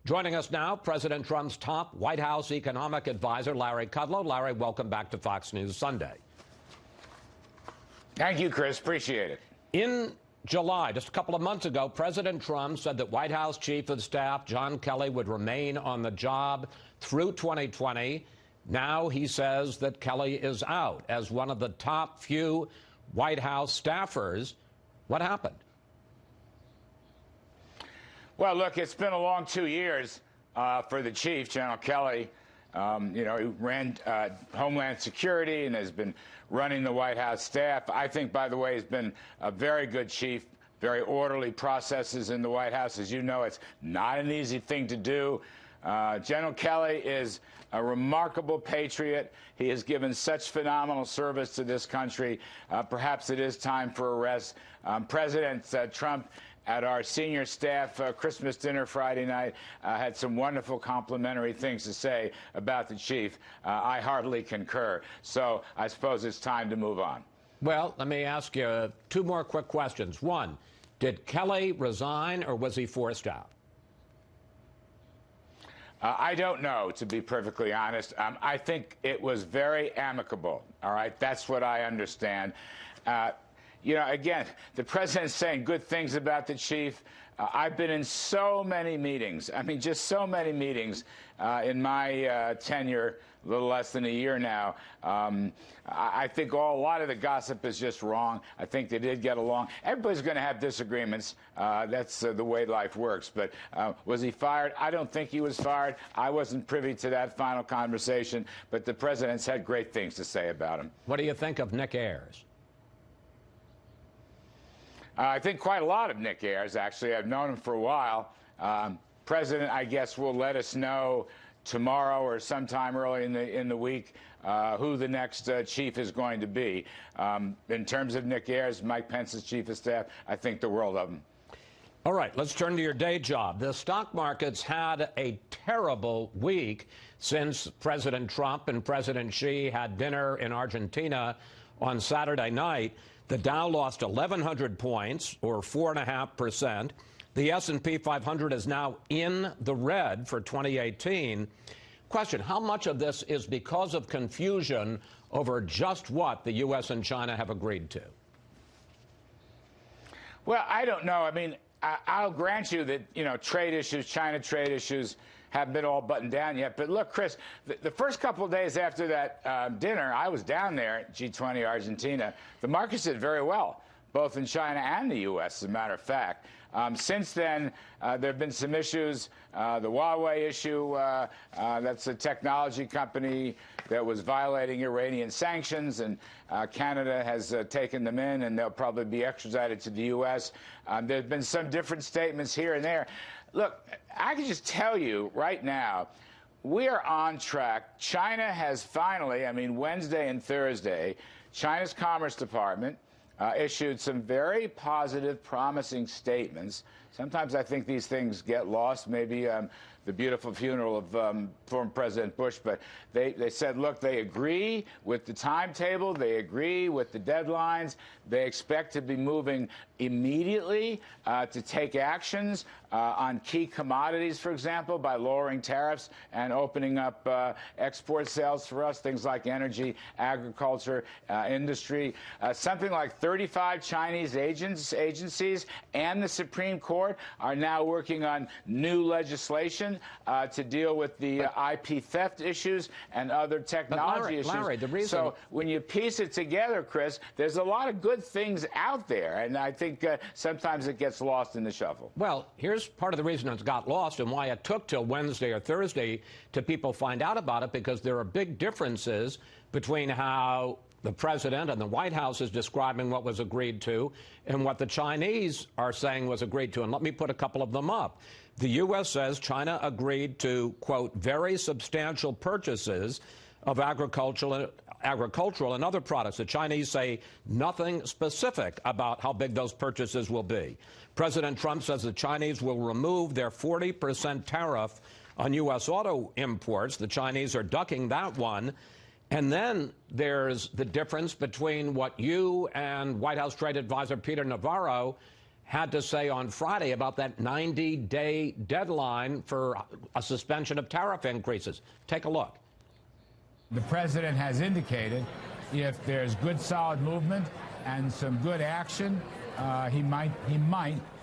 Joining us now, President Trump's top White House economic advisor, Larry Kudlow. Larry, welcome back to Fox News Sunday. Thank you, Chris. Appreciate it. In July, just a couple of months ago, President Trump said that White House Chief of Staff John Kelly would remain on the job through 2020. Now he says that Kelly is out as one of the top few White House staffers. What happened? Well, look, it's been a long 2 years for the chief, General Kelly. He ran Homeland Security and has been running the White House staff. I think, by the way, he's been a very good chief, very orderly processes in the White House. As you know, it's not an easy thing to do. General Kelly is a remarkable patriot. He has given such phenomenal service to this country. Perhaps it is time for a rest. President Trump, at our senior staff Christmas dinner Friday night, had some wonderful complimentary things to say about the chief. I heartily concur. So I suppose it's time to move on. Well, let me ask you two more quick questions. One, did Kelly resign or was he forced out? I don't know, to be perfectly honest. I think it was very amicable. All right, that's what I understand. Again, the president's saying good things about the chief. I've been in so many meetings. I mean, just so many meetings in my tenure, a little less than a year now. I think a lot of the gossip is just wrong. I think they did get along. Everybody's going to have disagreements. That's the way life works. But was he fired? I don't think he was fired. I wasn't privy to that final conversation. But the president's had great things to say about him. What do you think of Nick Ayers? I think quite a lot of Nick Ayers, actually. I've known him for a while. President, I guess, will let us know tomorrow or sometime early in the week who the next chief is going to be. In terms of Nick Ayers, Mike Pence's chief of staff, I think the world of him. All right, let's turn to your day job. The stock market's had a terrible week since President Trump and President Xi had dinner in Argentina on Saturday night. The Dow lost 1,100 points, or 4.5%. The S&P 500 is now in the red for 2018. Question, how much of this is because of confusion over just what the U.S. and China have agreed to? Well, I don't know. I mean, I'll grant you that, trade issues, China trade issues, haven't been all buttoned down yet. But look, Chris, the first couple of days after that dinner, I was down there at G20 Argentina. The markets did very well, both in China and the U.S., as a matter of fact. Since then, there have been some issues. The Huawei issue, that's a technology company that was violating Iranian sanctions, and Canada has taken them in, and they'll probably be extradited to the U.S. There have been some different statements here and there. Look, I can just tell you right now, we are on track. China has finally, Wednesday and Thursday, China's Commerce Department issued some very positive, promising statements. Sometimes I think these things get lost, maybe the beautiful funeral of former President Bush, but they said, look, they agree with the timetable, they agree with the deadlines, they expect to be moving immediately to take actions on key commodities, for example, by lowering tariffs and opening up export sales for us, things like energy, agriculture, industry. Something like 35 Chinese agencies and the Supreme Court are now working on new legislation to deal with the IP theft issues and other technology issues. Larry, the reason... So when you piece it together, Chris, there's a lot of good things out there, and I think sometimes it gets lost in the shuffle. Well, here's part of the reason it's got lost and why it took till Wednesday or Thursday to people find out about it, because there are big differences between how the president and the White House is describing what was agreed to and what the Chinese are saying was agreed to. And let me put a couple of them up. The U.S. says China agreed to, quote, very substantial purchases of agricultural and other products. The Chinese say nothing specific about how big those purchases will be. President Trump says the Chinese will remove their 40% tariff on U.S. auto imports. The Chinese are ducking that one. And then there's the difference between what you and White House Trade Advisor Peter Navarro had to say on Friday about that 90-day deadline for a suspension of tariff increases. Take a look. The president has indicated if there's good, solid movement and some good action, he might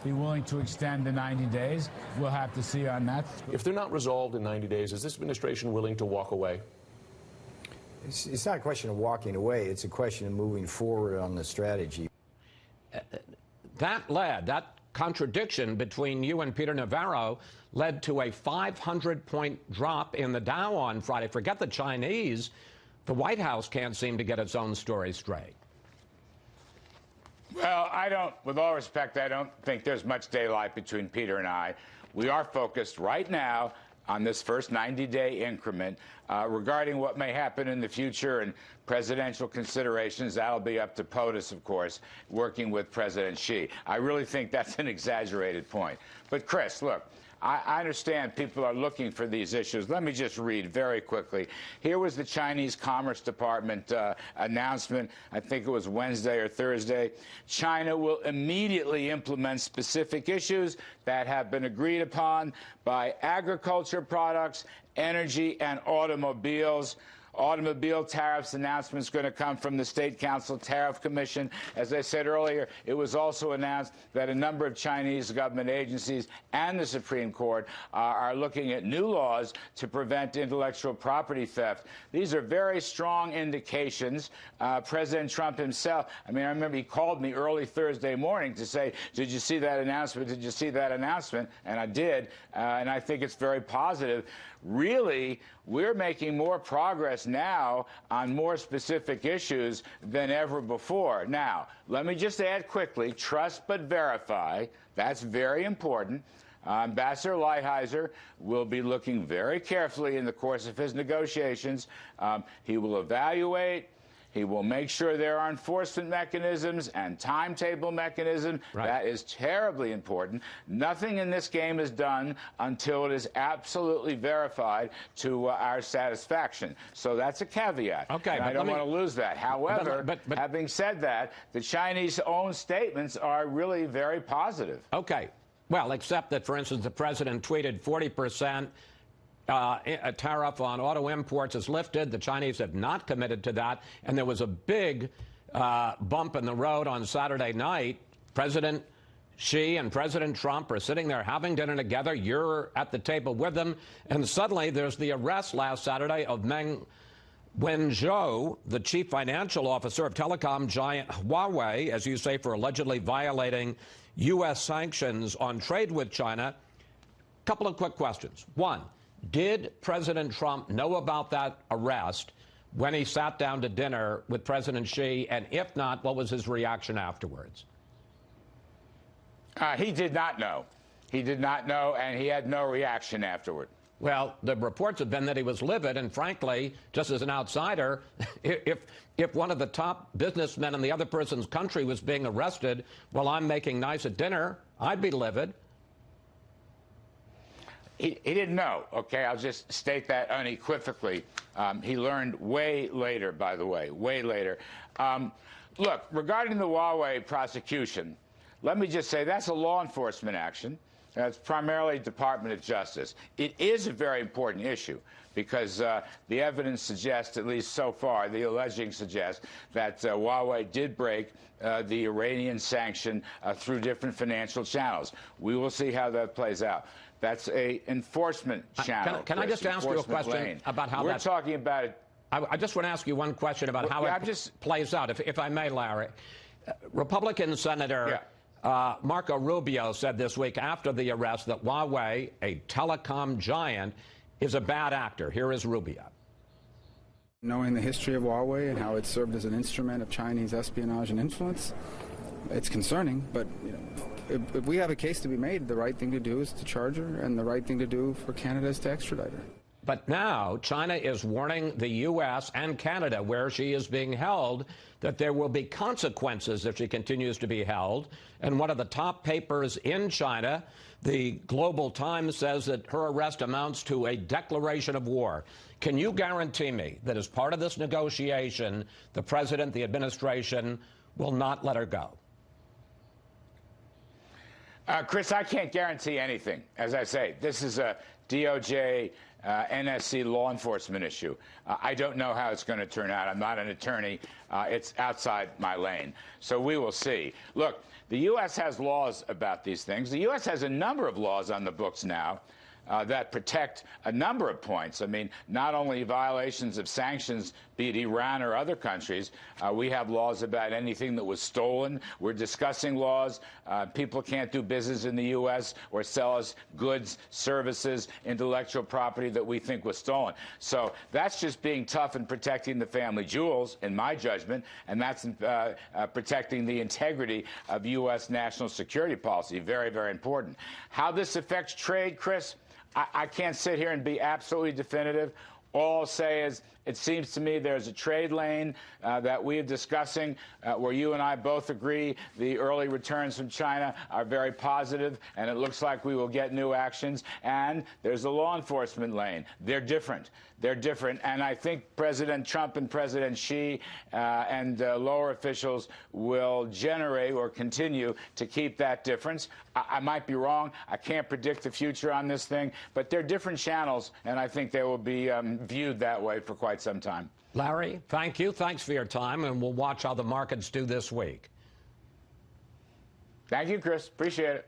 be willing to extend the 90 days. We'll have to see on that. If they're not resolved in 90 days, is this administration willing to walk away? It's not a question of walking away. It's a question of moving forward on the strategy. That contradiction between you and Peter Navarro led to a 500-point drop in the Dow on Friday. Forget the Chinese. The White House can't seem to get its own story straight. Well, with all respect, I don't think there's much daylight between Peter and I. We are focused right now on this first 90-day increment. Regarding what may happen in the future and presidential considerations, that'll be up to POTUS, of course, working with President Xi. I really think that's an exaggerated point. But, Chris, look, I understand people are looking for these issues. Let me just read very quickly. Here was the Chinese Commerce Department announcement. I think it was Wednesday or Thursday. China will immediately implement specific issues that have been agreed upon by agriculture products, energy, and automobiles. Automobile tariffs announcements going to come from the State Council Tariff Commission. As I said earlier, it was also announced that a number of Chinese government agencies and the Supreme Court are looking at new laws to prevent intellectual property theft. These are very strong indications. President Trump himself, I remember he called me early Thursday morning to say, did you see that announcement? Did you see that announcement? And I did, and I think it's very positive. Really, we're making more progress now on more specific issues than ever before. Now, let me just add quickly, trust but verify. That's very important. Ambassador Lighthizer will be looking very carefully in the course of his negotiations. He will evaluate. He will make sure there are enforcement mechanisms and timetable mechanisms. Right. That is terribly important. Nothing in this game is done until it is absolutely verified to our satisfaction. So that's a caveat. Okay, and I don't want to lose that. However, but having said that, the Chinese own statements are really very positive. Okay. Well, except that, for instance, the president tweeted 40%. A tariff on auto imports is lifted. The Chinese have not committed to that. And there was a big bump in the road on Saturday night. President Xi and President Trump are sitting there having dinner together. You're at the table with them. And suddenly there's the arrest last Saturday of Meng Wanzhou, the chief financial officer of telecom giant Huawei, as you say, for allegedly violating U.S. sanctions on trade with China. Couple of quick questions. One, did President Trump know about that arrest when he sat down to dinner with President Xi? And if not, what was his reaction afterwards? He did not know. He did not know, and he had no reaction afterward. Well, the reports have been that he was livid, and frankly, just as an outsider, if one of the top businessmen in the other person's country was being arrested while I'm making nice at dinner, I'd be livid. He didn't know, okay? I'll just state that unequivocally. He learned way later, by the way, way later. Look, regarding the Huawei prosecution, let me just say that's a law enforcement action. That's primarily Department of Justice. It is a very important issue because the evidence suggests, at least so far, the alleging suggests that Huawei did break the Iranian sanction through different financial channels. We will see how that plays out. That's a enforcement channel. Can I just ask you a question about how we're talking about it? I just want to ask you one question about how it plays out, if I may, Larry. Republican Senator Marco Rubio said this week after the arrest that Huawei, a telecom giant, is a bad actor. Here is Rubio. Knowing the history of Huawei and how it served as an instrument of Chinese espionage and influence, it's concerning, but if we have a case to be made, the right thing to do is to charge her, and the right thing to do for Canada is to extradite her. But now China is warning the U.S. and Canada, where she is being held, that there will be consequences if she continues to be held. And one of the top papers in China, the Global Times, says that her arrest amounts to a declaration of war. Can you guarantee me that as part of this negotiation, the president, the administration, will not let her go? Chris, I can't guarantee anything. As I say, this is a DOJ, NSC law enforcement issue. I don't know how it's going to turn out. I'm not an attorney. It's outside my lane. So we will see. Look, the U.S. has laws about these things. The U.S. has a number of laws on the books now that protect a number of points. I mean, not only violations of sanctions, be it Iran or other countries, we have laws about anything that was stolen. We're discussing laws. People can't do business in the U.S. or sell us goods, services, intellectual property that we think was stolen. So that's just being tough and protecting the family jewels, in my judgment, and that's protecting the integrity of U.S. national security policy. Very, very important. How this affects trade, Chris, I can't sit here and be absolutely definitive. All I'll say is it seems to me there's a trade lane that we are discussing where you and I both agree the early returns from China are very positive, and it looks like we will get new actions. And there's a law enforcement lane. They're different. They're different. And I think President Trump and President Xi and lower officials will generate or continue to keep that difference. I might be wrong. I can't predict the future on this thing, but they're different channels, and I think they will be viewed that way for quite some time. Larry, thank you. Thanks for your time, and we'll watch how the markets do this week. Thank you, Chris. Appreciate it.